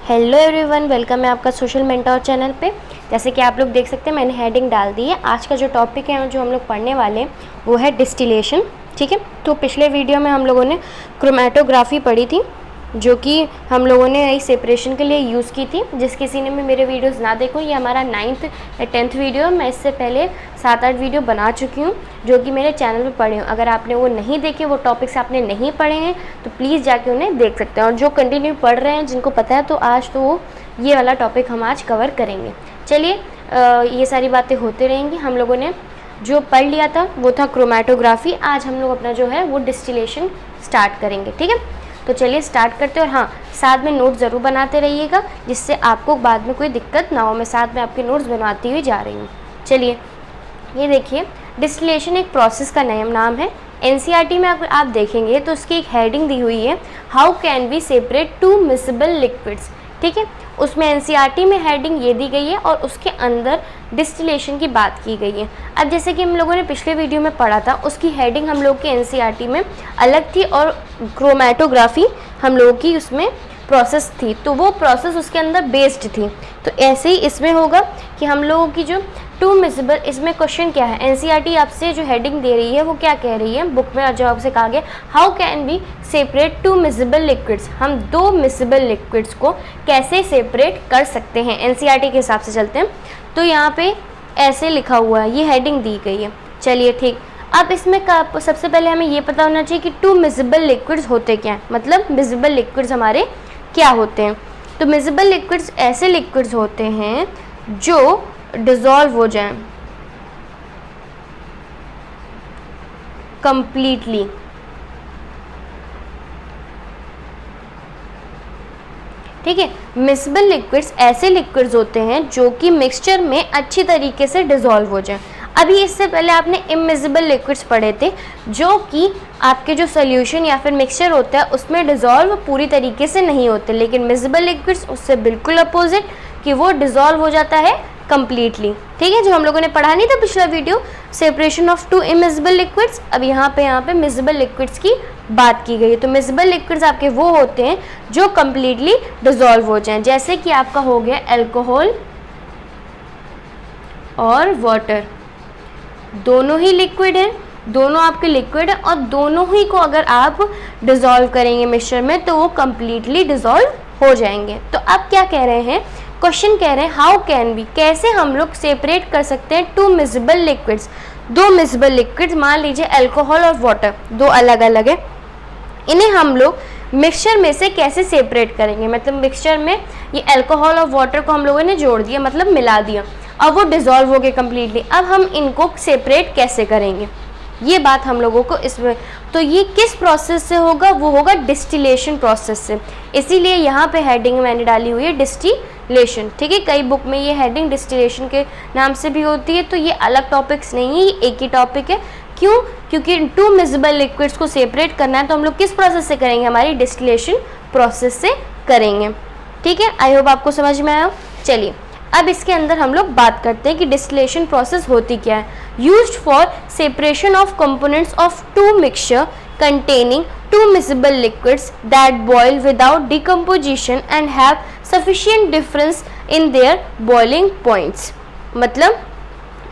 Hello everyone, welcome है आपका social mentor channel पे। जैसे कि आप लोग देख सकते हैं मैंने हेडिंग डाल दी है। आज का जो टॉपिक है जो हम लोग पढ़ने वाले हैं वो है डिस्टिलेशन। ठीक है, तो पिछले वीडियो में हम लोगों ने क्रोमेटोग्राफी पढ़ी थी जो कि हम लोगों ने नई सेपरेशन के लिए यूज़ की थी। जिस किसी ने भी मेरे वीडियोस ना देखो, ये हमारा 9th या 10th वीडियो। मैं इससे पहले 7-8 वीडियो बना चुकी हूँ जो कि मेरे चैनल पे पढ़े हूँ। अगर आपने वो नहीं देखे, वो टॉपिक्स आपने नहीं पढ़े हैं तो प्लीज़ जाके उन्हें देख सकते हैं। और जो कंटिन्यू पढ़ रहे हैं, जिनको पता है, तो आज तो वो ये वाला टॉपिक हम आज कवर करेंगे। चलिए, ये सारी बातें होते रहेंगी। हम लोगों ने जो पढ़ लिया था वो था क्रोमेटोग्राफी। आज हम लोग अपना जो है वो डिस्टिलेशन स्टार्ट करेंगे। ठीक है, तो चलिए स्टार्ट करते हैं। और हाँ, साथ में नोट ज़रूर बनाते रहिएगा जिससे आपको बाद में कोई दिक्कत ना हो। मैं साथ में आपके नोट्स बनवाती हुई जा रही हूँ। चलिए, ये देखिए, डिस्टिलेशन एक प्रोसेस का नाम है। एनसीईआरटी में अगर आप देखेंगे तो उसकी एक हेडिंग दी हुई है, how can we separate two miscible liquids. ठीक है, उसमें एनसीईआरटी में हेडिंग ये दी गई है और उसके अंदर डिस्टिलेशन की बात की गई है। अब जैसे कि हम लोगों ने पिछले वीडियो में पढ़ा था, उसकी हेडिंग हम लोग के एनसीईआरटी में अलग थी और क्रोमेटोग्राफी हम लोगों की उसमें प्रोसेस थी, तो वो प्रोसेस उसके अंदर बेस्ड थी। तो ऐसे ही इसमें होगा कि हम लोगों की जो टू मिसिबल, इसमें क्वेश्चन क्या है, एनसीईआरटी आपसे जो हेडिंग दे रही है वो क्या कह रही है, बुक में जवाब से कहा गया, how can we separate two miscible liquids. हम दो मिसिबल लिक्विड्स को कैसे सेपरेट कर सकते हैं, एनसीईआरटी के हिसाब से चलते हैं। तो यहाँ पे ऐसे लिखा हुआ है, ये हेडिंग दी गई है। चलिए ठीक, अब इसमें सबसे पहले हमें ये पता होना चाहिए कि टू मिसिबल लिक्विड्स होते क्या हैं, मतलब मिसिबल लिक्विड्स हमारे क्या होते हैं। तो मिसिबल लिक्विड्स ऐसे लिक्विड्स होते हैं जो डिसॉल्व हो जाएं कंप्लीटली। ठीक है, मिसिबल लिक्विड्स ऐसे लिक्विड्स होते हैं जो कि मिक्सचर में अच्छी तरीके से डिसॉल्व हो जाएं। अभी इससे पहले आपने इमिसिबल लिक्विड्स पढ़े थे जो कि आपके जो सोल्यूशन या फिर मिक्सचर होता है उसमें डिसॉल्व पूरी तरीके से नहीं होते, लेकिन मिसिबल लिक्विड्स उससे बिल्कुल अपोजिट कि वो डिसॉल्व हो जाता है कंप्लीटली। ठीक है, जो हम लोगों ने पढ़ा नहीं था पिछला video, separation of to immiscible liquids. अब यहाँ पे मिसिबल लिक्विड्स की बात की गई है। तो मिसिबल लिक्विड्स आपके वो होते हैं जो कंप्लीटली डिसॉल्व हो जाएं, जैसे कि आपका हो गया अल्कोहल और वाटर। दोनों ही लिक्विड हैं, दोनों आपके लिक्विड है और दोनों ही को अगर आप डिसॉल्व करेंगे मिक्सचर में तो वो कंप्लीटली डिसॉल्व हो जाएंगे। तो अब क्या कह रहे हैं, क्वेश्चन कह रहे हैं, हाउ कैन बी, कैसे हम लोग सेपरेट कर सकते हैं टू मिसिबल लिक्विड्स, दो मिसिबल लिक्विड्स। मान लीजिए अल्कोहल और वाटर दो अलग अलग है, इन्हें हम लोग मिक्सचर में से कैसे सेपरेट करेंगे। मतलब मिक्सचर में ये अल्कोहल और वाटर को हम लोगों ने जोड़ दिया, मतलब मिला दिया, अब वो डिसॉल्व हो गए कम्प्लीटली। अब हम इनको सेपरेट कैसे करेंगे, ये बात हम लोगों को इसमें, तो ये किस प्रोसेस से होगा, वो होगा डिस्टिलेशन प्रोसेस से। इसीलिए यहाँ पे हेडिंग मैंने डाली हुई है डिस्टिलेशन। ठीक है, कई बुक में ये हेडिंग डिस्टिलेशन के नाम से भी होती है, तो ये अलग टॉपिक्स नहीं है, ये एक ही टॉपिक है। क्यों? क्योंकि टू मिसिबल लिक्विड्स को सेपरेट करना है तो हम लोग किस प्रोसेस से करेंगे, हमारी डिस्टिलेशन प्रोसेस से करेंगे। ठीक है, आई होप आपको समझ में आया। चलिए, अब इसके अंदर हम लोग बात करते हैं कि डिस्टिलेशन प्रोसेस होती क्या है। Used for separation of components of two mixture containing two miscible liquids that boil without decomposition and have sufficient difference in their boiling points. मतलब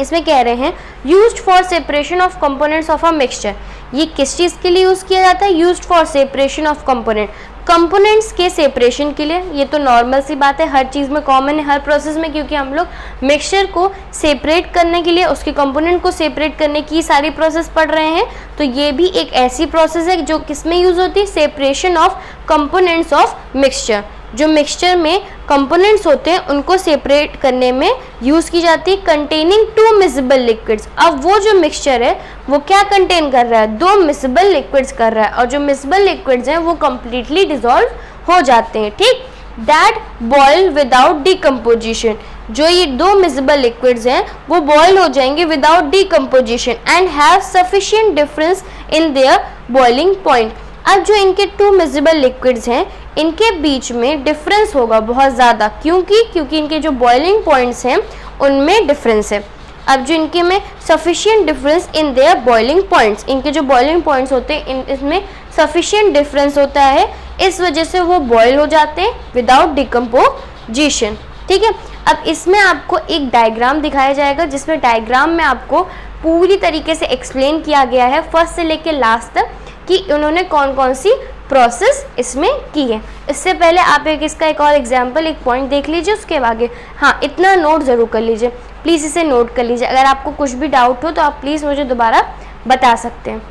इसमें कह रहे हैं used for separation of components of a mixture. ये किस चीज़ के लिए यूज़ किया जाता है, used for separation of component, components के सेपरेशन के लिए। ये तो नॉर्मल सी बात है, हर चीज़ में कॉमन है, हर प्रोसेस में, क्योंकि हम लोग मिक्सचर को सेपरेट करने के लिए, उसके कंपोनेंट को सेपरेट करने की सारी प्रोसेस पढ़ रहे हैं। तो ये भी एक ऐसी प्रोसेस है जो किस में यूज़ होती है, separation of components of mixture. जो मिक्सचर में कंपोनेंट्स होते हैं उनको सेपरेट करने में यूज़ की जाती है, कंटेनिंग टू मिसिबल लिक्विड्स। अब वो जो मिक्सचर है वो क्या कंटेन कर रहा है, दो मिसिबल लिक्विड्स कर रहा है, और जो मिसिबल लिक्विड्स हैं वो कंप्लीटली डिसॉल्व हो जाते हैं। ठीक, दैट बॉयल विदाउट डिकम्पोजिशन, जो ये दो मिसिबल लिक्विड्स हैं वो बॉयल हो जाएंगे without decomposition and have sufficient difference in their boiling point. अब जो इनके टू मिसिबल लिक्विड्स हैं इनके बीच में डिफरेंस होगा बहुत ज़्यादा, क्योंकि इनके जो बॉइलिंग पॉइंट्स हैं उनमें डिफरेंस है। अब जो इनके में sufficient difference in their boiling points, इनके जो बॉइलिंग पॉइंट्स होते हैं इसमें सफिशिएंट डिफरेंस होता है इस वजह से वो बॉयल हो जाते हैं विदाउट डिकम्पोजिशन। ठीक है, अब इसमें आपको एक डायग्राम दिखाया जाएगा जिसमें डायग्राम में आपको पूरी तरीके से एक्सप्लेन किया गया है फर्स्ट से लेकर लास्ट तक कि उन्होंने कौन कौन सी प्रोसेस इसमें की है। इससे पहले आप इसका एक और एग्जाम्पल, एक पॉइंट देख लीजिए, उसके आगे हाँ इतना नोट ज़रूर कर लीजिए, प्लीज़ इसे नोट कर लीजिए। अगर आपको कुछ भी डाउट हो तो आप प्लीज़ मुझे दोबारा बता सकते हैं।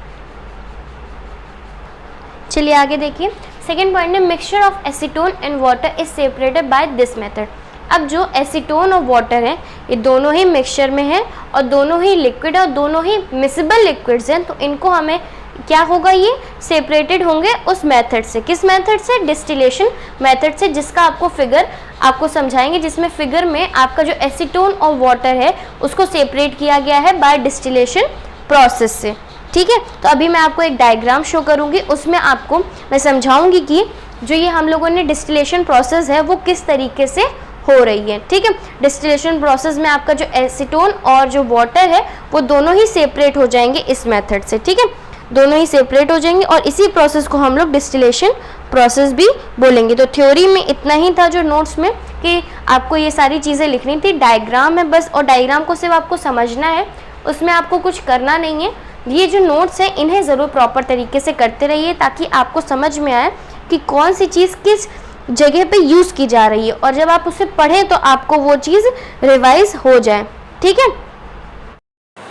चलिए आगे देखिए, सेकेंड पॉइंट है mixture of acetone and water is separated by this method. अब जो एसीटोन और वाटर है ये दोनों ही मिक्सचर में है और दोनों ही लिक्विड और दोनों ही मिसिबल लिक्विड्स हैं, तो इनको हमें क्या होगा, ये सेपरेटेड होंगे उस मेथड से। किस मेथड से? डिस्टिलेशन मेथड से, जिसका आपको फिगर आपको समझाएंगे, जिसमें फिगर में आपका जो एसीटोन और वाटर है उसको सेपरेट किया गया है बाय डिस्टिलेशन प्रोसेस से। ठीक है, तो अभी मैं आपको एक डायग्राम शो करूंगी, उसमें आपको मैं समझाऊंगी कि जो ये हम लोगों ने डिस्टिलेशन प्रोसेस है वो किस तरीके से हो रही है। ठीक है, डिस्टिलेशन प्रोसेस में आपका जो एसीटोन और जो वाटर है वो दोनों ही सेपरेट हो जाएंगे इस मेथड से। ठीक है, दोनों ही सेपरेट हो जाएंगे और इसी प्रोसेस को हम लोग डिस्टिलेशन प्रोसेस भी बोलेंगे। तो थ्योरी में इतना ही था जो नोट्स में कि आपको ये सारी चीज़ें लिखनी थी, डायग्राम है बस, और डायग्राम को सिर्फ आपको समझना है, उसमें आपको कुछ करना नहीं है। ये जो नोट्स हैं इन्हें ज़रूर प्रॉपर तरीके से करते रहिए ताकि आपको समझ में आए कि कौन सी चीज़ किस जगह पे यूज़ की जा रही है, और जब आप उसे पढ़ें तो आपको वो चीज़ रिवाइज हो जाए। ठीक है,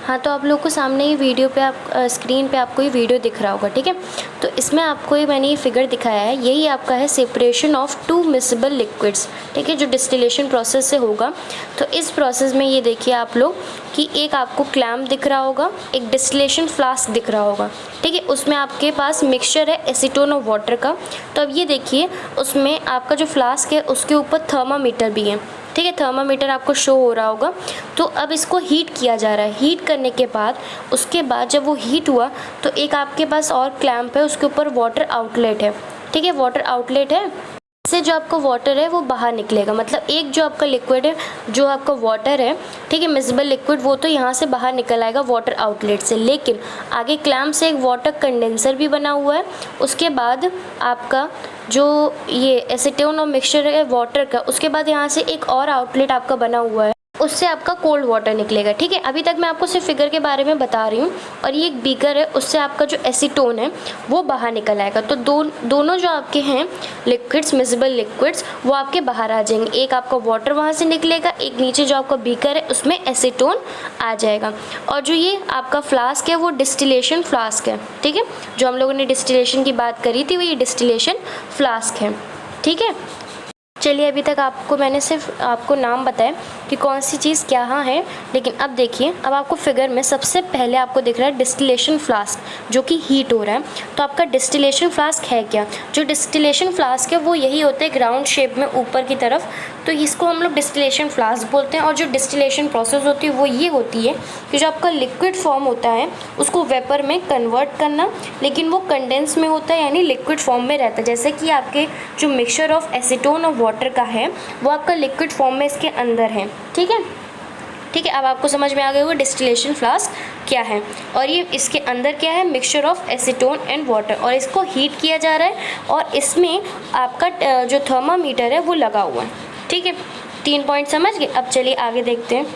हाँ, तो आप लोग को सामने ही वीडियो पे आप स्क्रीन पे आपको ये वीडियो दिख रहा होगा। ठीक है, तो इसमें आपको मैंने ये फिगर दिखाया है, यही आपका है separation of to miscible liquids. ठीक है, जो डिस्टिलेशन प्रोसेस से होगा। तो इस प्रोसेस में ये देखिए आप लोग कि एक आपको क्लैम्प दिख रहा होगा, एक डिस्टिलेशन फ्लास्क दिख रहा होगा। ठीक है, उसमें आपके पास मिक्सचर है एसीटोन और वाटर का। तो अब ये देखिए उसमें आपका जो फ्लास्क है उसके ऊपर थर्मामीटर भी है। ठीक है, थर्मामीटर आपको शो हो रहा होगा। तो अब इसको हीट किया जा रहा है। हीट करने के बाद उसके बाद जब वो हीट हुआ तो एक आपके पास और क्लैम्प है, उसके ऊपर वाटर आउटलेट है। ठीक है, वाटर आउटलेट है, इससे जो आपका वाटर है वो बाहर निकलेगा। मतलब एक जो आपका लिक्विड है, जो आपका वाटर है, ठीक है, मिसिबल लिक्विड, वो तो यहाँ से बाहर निकल आएगा वाटर आउटलेट से, लेकिन आगे क्लैम्प से एक वाटर कंडेंसर भी बना हुआ है। उसके बाद आपका जो ये एसीटोन और मिक्सचर है वाटर का, उसके बाद यहाँ से एक और आउटलेट आपका बना हुआ है, उससे आपका कोल्ड वाटर निकलेगा। ठीक है, अभी तक मैं आपको सिर्फ फिगर के बारे में बता रही हूँ। और ये एक बीकर है, उससे आपका जो एसीटोन है वो बाहर निकल आएगा। तो दोनों जो आपके हैं लिक्विड्स, मिसिबल लिक्विड्स, वो आपके बाहर आ जाएंगे। एक आपका वाटर वहाँ से निकलेगा, एक नीचे जो आपका बीकर है उसमें एसीटोन आ जाएगा। और जो ये आपका फ्लास्क है वो डिस्टिलेशन फ्लास्क है। ठीक है, जो हम लोगों ने डिस्टिलेशन की बात करी थी वो ये डिस्टिलेशन फ्लास्क है। ठीक है, चलिए अभी तक आपको मैंने सिर्फ आपको नाम बताया कि कौन सी चीज़ क्या हाँ है, लेकिन अब देखिए, अब आपको फिगर में सबसे पहले आपको दिख रहा है डिस्टिलेशन फ्लास्क जो कि हीट हो रहा है। तो आपका डिस्टिलेशन फ्लास्क है क्या? जो डिस्टिलेशन फ्लास्क है वो यही होता है ग्राउंड शेप में ऊपर की तरफ, तो इसको हम लोग डिस्टिलेशन फ्लास्क बोलते हैं। और जो डिस्टिलेशन प्रोसेस होती है वो ये होती है कि जो आपका लिक्विड फॉर्म होता है उसको वेपर में कन्वर्ट करना, लेकिन वो कंडेंस में होता है, यानी लिक्विड फॉर्म में रहता है। जैसे कि आपके जो मिक्सचर ऑफ एसीटोन और वाटर का है वो आपका लिक्विड फॉर्म में इसके अंदर है। ठीक है, ठीक है, अब आपको समझ में आ गया होगा डिस्टिलेशन फ्लास्क क्या है। और ये इसके अंदर क्या है, mixture of acetone and water, और इसको हीट किया जा रहा है और इसमें आपका जो थर्मामीटर है वो लगा हुआ है। ठीक है, 3 पॉइंट समझ गए। अब चलिए आगे देखते हैं।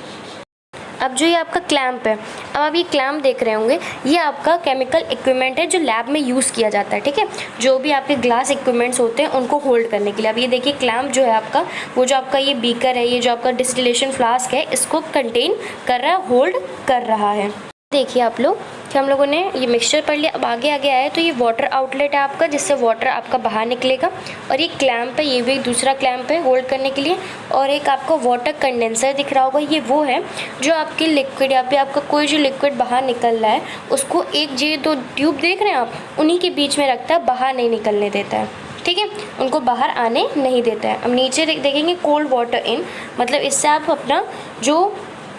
अब जो ये आपका क्लैम्प है, अब आप ये क्लैम्प देख रहे होंगे, ये आपका केमिकल इक्विपमेंट है जो लैब में यूज़ किया जाता है। ठीक है, जो भी आपके ग्लास इक्विपमेंट्स होते हैं उनको होल्ड करने के लिए। अब ये देखिए क्लैम्प जो है आपका, वो जो आपका ये बीकर है, ये जो आपका डिस्टिलेशन फ्लास्क है, इसको कंटेन कर रहा है, होल्ड कर रहा है। देखिए आप लोग कि हम लोगों ने ये मिक्सचर पढ़ लिया। अब आगे आगे आया तो ये वाटर आउटलेट है आपका, जिससे वाटर आपका बाहर निकलेगा। और ये क्लैम्प है, ये भी दूसरा क्लैम्प है होल्ड करने के लिए। और एक आपका वाटर कंडेंसर दिख रहा होगा, ये वो है जो आपके लिक्विड या फिर आपका कोई जो लिक्विड बाहर निकल रहा है उसको एक ये 2 ट्यूब देख रहे हैं आप, उन्हीं के बीच में रखता है, बाहर नहीं निकलने देता है। ठीक है, उनको बाहर आने नहीं देता है। अब नीचे देखेंगे कोल्ड वाटर इन, मतलब इससे आप अपना जो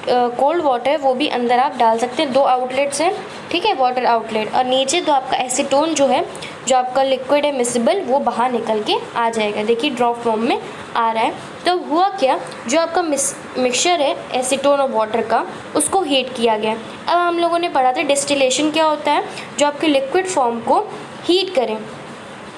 कोल्ड वाटर है वो भी अंदर आप डाल सकते हैं। 2 आउटलेट्स हैं, ठीक है, वाटर आउटलेट, और नीचे तो आपका एसीटोन जो है, जो आपका लिक्विड है मिसिबल, वो बाहर निकल के आ जाएगा। देखिए ड्रॉप फॉर्म में आ रहा है। तो हुआ क्या, जो आपका मिक्सचर है एसीटोन और वाटर का, उसको हीट किया गया। अब हम लोगों ने पढ़ा था डिस्टिलेशन क्या होता है, जो आपके लिक्विड फॉर्म को हीट करें।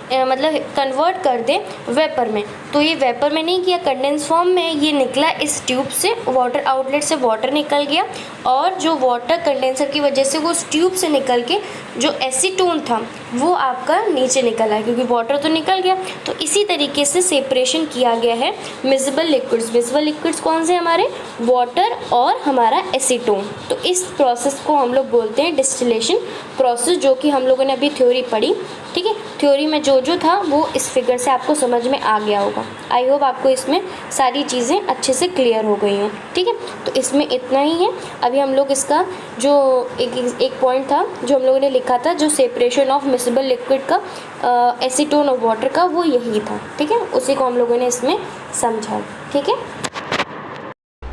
मतलब कन्वर्ट कर दे वेपर में। तो ये वेपर में नहीं किया, कंडेंस फॉर्म में ये निकला इस ट्यूब से, वाटर आउटलेट से वाटर निकल गया और जो वाटर कंडेंसर की वजह से वो उस ट्यूब से निकल के जो एसीटोन था वो आपका नीचे निकल आया, क्योंकि वाटर तो निकल गया। तो इसी तरीके से सेपरेशन किया गया है मिसिबल लिक्विड्स। मिसिबल लिक्विड्स कौन से हमारे, वाटर और हमारा एसीटोन। तो इस प्रोसेस को हम लोग बोलते हैं डिस्टिलेशन प्रोसेस, जो कि हम लोगों ने अभी थ्योरी पढ़ी। ठीक है, थ्योरी में जो जो था वो इस फिगर से आपको समझ में आ गया होगा। आई होप आपको इसमें सारी चीज़ें अच्छे से क्लियर हो गई हों। ठीक है, तो इसमें इतना ही है। अभी हम लोग इसका जो एक पॉइंट था जो हम लोगों ने लिखा था, जो सेपरेशन ऑफ मिसिबल लिक्विड का एसीटोन और वाटर का, वो यही था। ठीक है, उसी को हम लोगों ने इसमें समझा। ठीक है,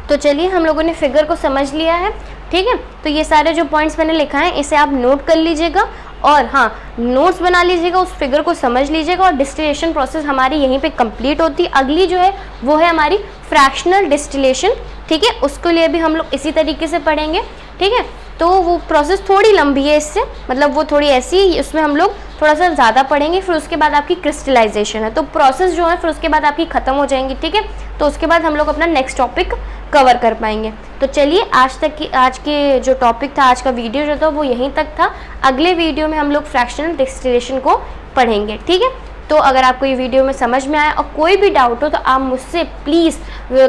तो चलिए हम लोगों ने फिगर को समझ लिया है। ठीक है, तो ये सारे जो पॉइंट्स मैंने लिखा है इसे आप नोट कर लीजिएगा और हाँ, नोट्स बना लीजिएगा, उस फिगर को समझ लीजिएगा। और डिस्टिलेशन प्रोसेस हमारी यहीं पे कंप्लीट होती है। अगली जो है वो है हमारी फ्रैक्शनल डिस्टिलेशन। ठीक है, उसके लिए भी हम लोग इसी तरीके से पढ़ेंगे। ठीक है, तो वो प्रोसेस थोड़ी लंबी है इससे, मतलब वो थोड़ी ऐसी, उसमें हम लोग थोड़ा सा ज़्यादा पढ़ेंगे। फिर उसके बाद आपकी क्रिस्टलाइजेशन है, तो प्रोसेस जो है फिर उसके बाद आपकी ख़त्म हो जाएंगी। ठीक है, तो उसके बाद हम लोग अपना नेक्स्ट टॉपिक कवर कर पाएंगे। तो चलिए आज के जो टॉपिक था, आज का वीडियो जो था वो यहीं तक था। अगले वीडियो में हम लोग फ्रैक्शनल डिस्टिलेशन को पढ़ेंगे। ठीक है, तो अगर आपको ये वीडियो में समझ में आया और कोई भी डाउट हो तो आप मुझसे प्लीज़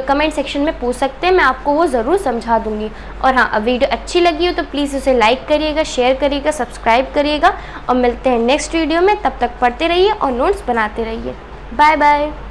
कमेंट सेक्शन में पूछ सकते हैं, मैं आपको वो ज़रूर समझा दूंगी। और हाँ, अब वीडियो अच्छी लगी हो तो प्लीज़ उसे लाइक करिएगा, शेयर करिएगा, सब्सक्राइब करिएगा और मिलते हैं नेक्स्ट वीडियो में। तब तक पढ़ते रहिए और नोट्स बनाते रहिए। Bye bye.